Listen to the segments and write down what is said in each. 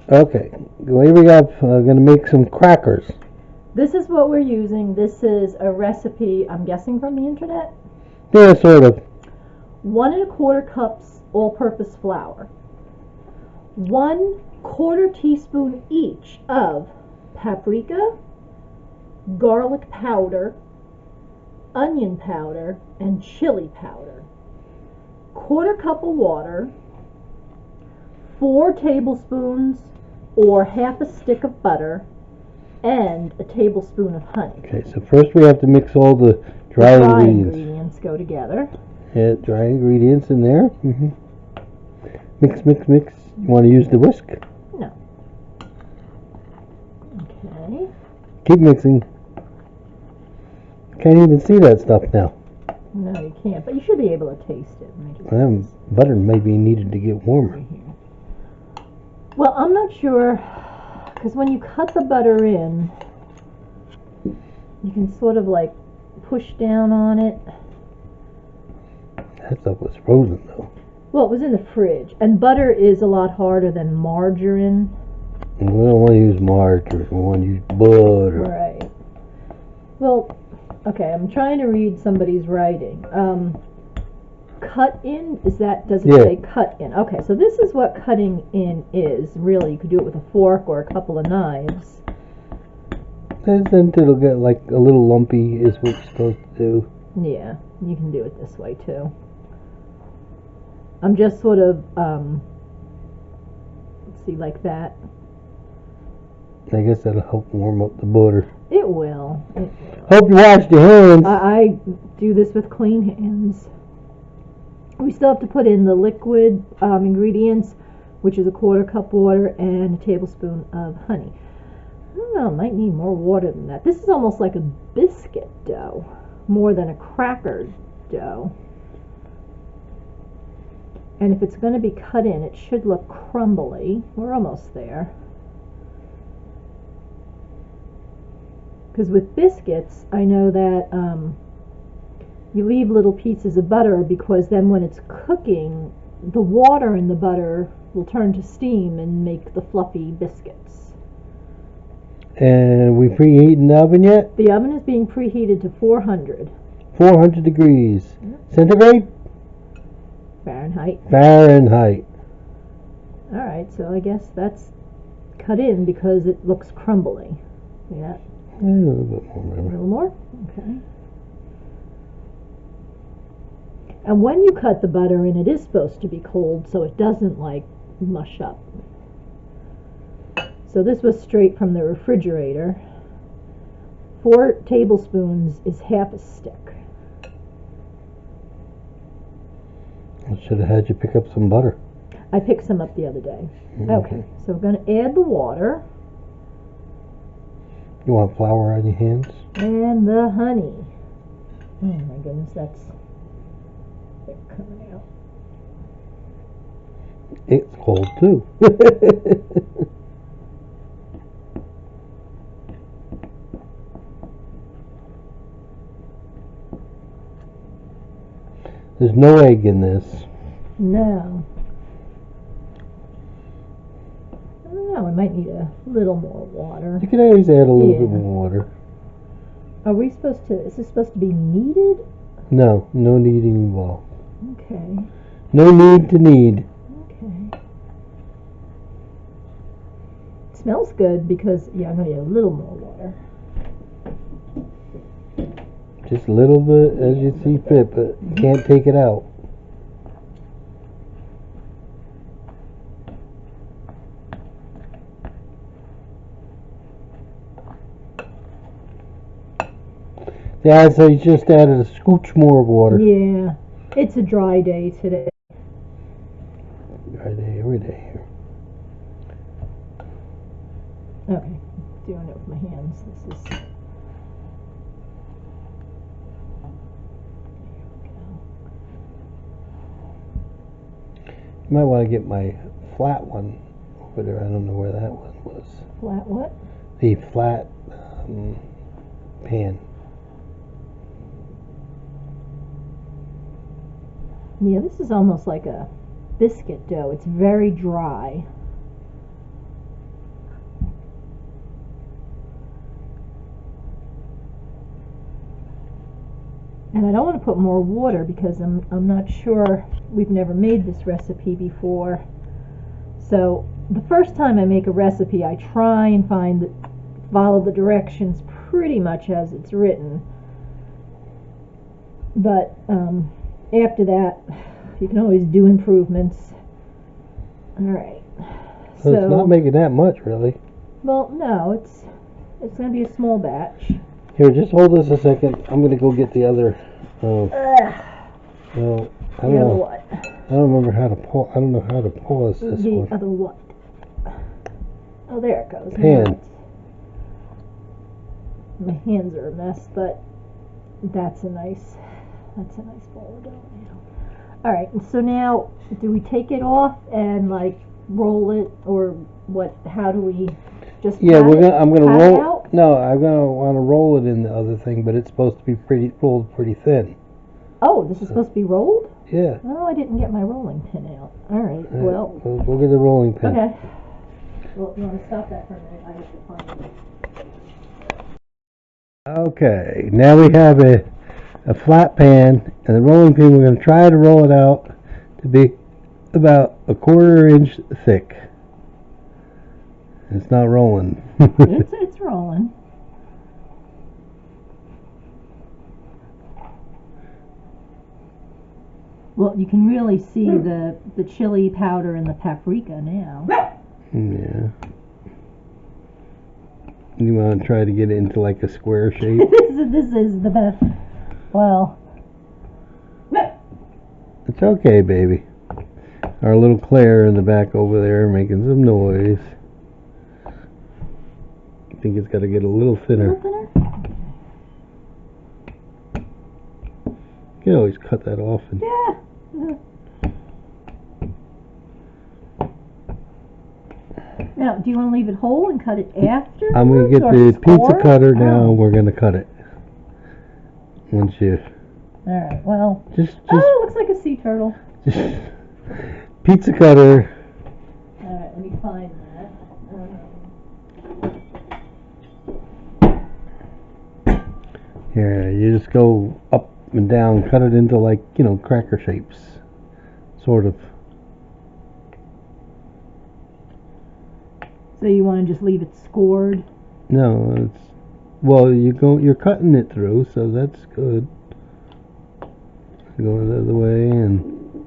Okay, here we got, going to make some crackers. This is what we're using. This is a recipe, I'm guessing from the internet. Yeah, sort of. 1 1/4 cups all-purpose flour. 1/4 teaspoon each of paprika, garlic powder, onion powder, and chili powder. 1/4 cup of water. 4 tablespoons or half a stick of butter, and a tablespoon of honey. Okay, so first we have to mix all the dry ingredients. Ingredients go together. Yeah, dry ingredients in there. Mix, mix, mix. You want to use the whisk? No. Okay. Keep mixing. Can't even see that stuff now. No, you can't, but you should be able to taste it. Butter may be needed to get warmer. Well, I'm not sure, because when you cut the butter in, you can sort of like push down on it. That stuff was frozen though. Well, it was in the fridge, and butter is a lot harder than margarine. We don't want to use margarine, we want to use butter. Right. Well, okay, I'm trying to read somebody's writing. Cut in, does it say cut in? Okay, so this is what cutting in is. Really, you could do it with a fork or a couple of knives. Then it'll get like a little lumpy is what you're supposed to do. Yeah, you can do it this way too. I'm just sort of, let's see, like that. I guess that'll help warm up the butter. It will. Hope you washed your hands. I do this with clean hands. We still have to put in the liquid ingredients, which is a 1/4 cup water and a tablespoon of honey. I don't know, might need more water than that. This is almost like a biscuit dough, more than a cracker dough. And if it's going to be cut in, it should look crumbly. We're almost there. Because with biscuits, I know that you leave little pieces of butter, because then when it's cooking, the water in the butter will turn to steam and make the fluffy biscuits. And we preheating the oven yet? The oven is being preheated to 400. 400 degrees. Centigrade? Fahrenheit. Fahrenheit. Alright, so I guess that's cut in because it looks crumbly. Yeah. A little bit more. A little more? Okay. And when you cut the butter in, it is supposed to be cold so it doesn't like mush up. So this was straight from the refrigerator. 4 tablespoons is half a stick. I should have had you pick up some butter. I picked some up the other day. Okay, so we're going to add the water. You want flour on your hands? And the honey. Oh my goodness, that's coming out. It's cold too. There's no egg in this. No. I don't know, we might need a little more water. You can always add a little bit more water. Are we supposed to, is this supposed to be kneaded? No, no kneading involved. Okay. No need to knead. Okay. It smells good because, yeah, I'm going to need a little more water. Just a little bit as you see fit, but you can't take it out. Yeah, so you just added a scooch more of water. Yeah, it's a dry day today. Dry day every day here. Okay, doing it with my hands. This is. You might want to get my flat one over there. I don't know where that one was. Flat what? The flat pan. Yeah, this is almost like a biscuit dough. It's very dry. And I don't want to put more water because I'm not sure, we've never made this recipe before. So the first time I make a recipe, I try and follow the directions pretty much as it's written. But after that, you can always do improvements. Alright. So it's not making that much, really. Well, no, it's going to be a small batch. Here, just hold this a second. I'm going to go get the other. Well, I don't know. What? I don't remember how to pause. I don't know how to pause this one. The other what? Oh, there it goes. Pan. My hands are a mess, but that's a nice bowl of dough now. All right, and so now, do we take it off and like roll it, or what? How do we just? Yeah, I'm gonna roll. Out? No, I'm gonna want to roll it in the other thing, but it's supposed to be rolled pretty thin. Oh, this is supposed to be rolled? Yeah. Oh, I didn't get my rolling pin out. All right. Well. We'll get the rolling pin. Okay. Well, you want to stop that for a minute? I have to find it. Okay, now we have a flat pan and the rolling pin. We're going to try to roll it out to be about a 1/4 inch thick. It's not rolling. it's rolling. Well, you can really see the chili powder and the paprika now. Yeah. You want to try to get it into like a square shape? This is the best. Well. It's okay, baby. Our little Claire in the back over there making some noise. I think it's got to get a little thinner. You can always cut that off. And yeah. Now, do you want to leave it whole and cut it after? I'm going to get the pizza cutter now, and we're going to cut it. Once you... Alright, well... Just oh, it looks like a sea turtle. Pizza cutter. Alright, let me find that. Here, you just go up and down, cut it into like, cracker shapes. Sort of. So you want to just leave it scored? No, it's... Well, you're cutting it through, so that's good. Go the other way and...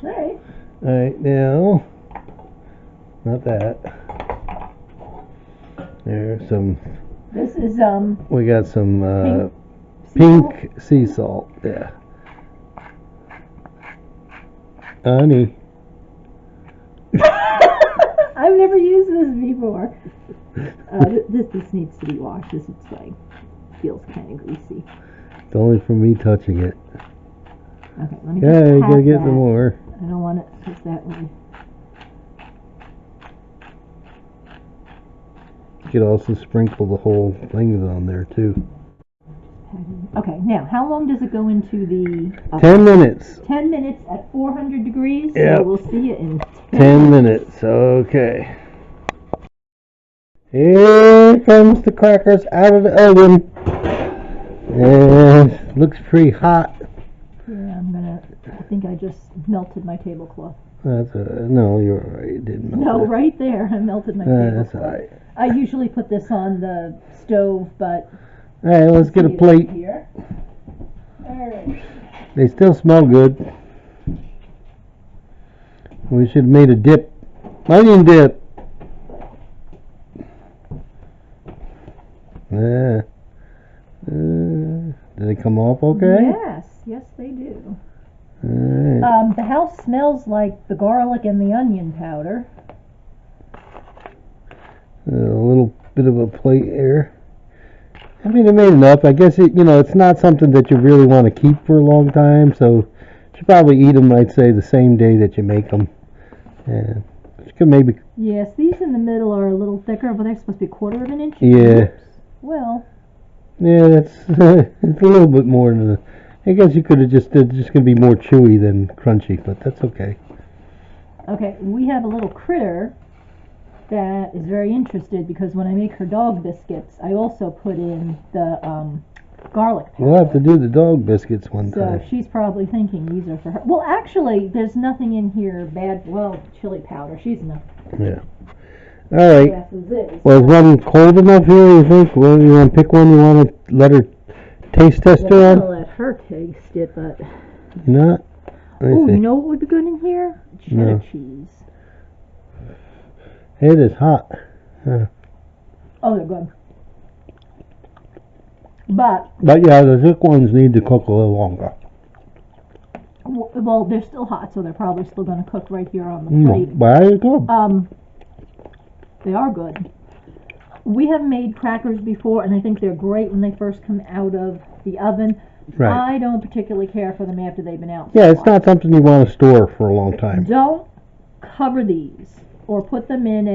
Alright. Alright, now... Not that. There's some... This is, We got some, pink sea salt. Yeah. Honey. I've never used this before. This needs to be washed. This is like, feels kind of greasy. It's only for me touching it. Okay, let me yeah, just you pat gotta get that. some more. I don't want it just that way. You could also sprinkle the whole things on there too. Okay, now how long does it go into the oven? 10 minutes. 10 minutes at 400 degrees. Yep. So we'll see you in 10 minutes. Okay. Here comes the crackers out of the oven. And looks pretty hot. Yeah, I think I just melted my tablecloth. No, you're right. It didn't melt. No, right there. I melted my tablecloth. That's alright. I usually put this on the stove, but... Alright, let's get a plate. Here. Alright. They still smell good. We should have made a dip. Onion dip. Yeah. Do they come off okay? Yes, they do. Alright. The house smells like the garlic and the onion powder. A little bit of a plate here. I mean, I made enough. I guess it's not something that you really want to keep for a long time, so you should probably eat them, I'd say, the same day that you make them. And you could maybe... Yes, these in the middle are a little thicker, but they're supposed to be 1/4 inch. Yeah. Oops. Well. Yeah, that's it's a little bit more than... I guess you could have just going to be more chewy than crunchy, but that's okay. Okay, we have a little critter that is very interested because when I make her dog biscuits, I also put in the garlic powder. We'll have to do the dog biscuits one time. So she's probably thinking these are for her. Well, actually, there's nothing in here bad. Well, chili powder. She's enough. Yeah. All right. Yes, it is. Well, is one cold enough here, you think? Well, you want to pick one you want to let her taste test Well, her I'm on? gonna let her taste it, but You not? Let me oh, see. you know what would be good in here? Cheddar No. cheese. It is hot. Oh, they're good. But yeah, the thick ones need to cook a little longer. well, they're still hot, so they're probably still going to cook right here on the plate. But I good. They are good. We have made crackers before, and I think they're great when they first come out of the oven. Right. I don't particularly care for them after they've been out. Yeah, it's not something you want to store for a long time. Don't cover these or put them in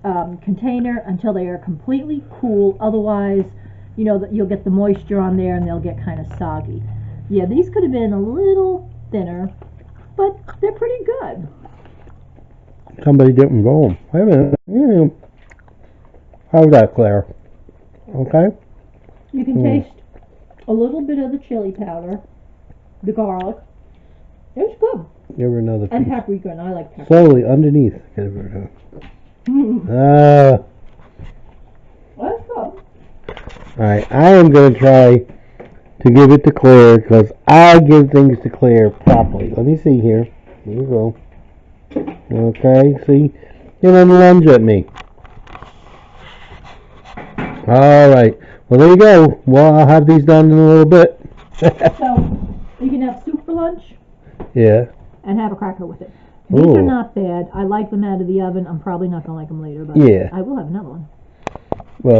a container until they are completely cool. Otherwise, you know that you'll get the moisture on there and they'll get kind of soggy. Yeah, these could have been a little thinner, but they're pretty good. Somebody didn't go home. Wait a minute. How's that, Claire? Okay? You can taste a little bit of the chili powder, the garlic. It's good. Give her another And piece. paprika, and I like paprika. Slowly, underneath. Give her That's good. Alright, I am going to try to give it to Claire because I give things to Claire properly. Let me see here. Here you go. Okay, see? You don't lunge at me. Alright. Well, there you go. Well, I'll have these done in a little bit. So, you can have soup for lunch Yeah. and have a cracker with it. These Ooh. are not bad. I like them out of the oven. I'm probably not going to like them later, but Yeah. I will have another one. Well,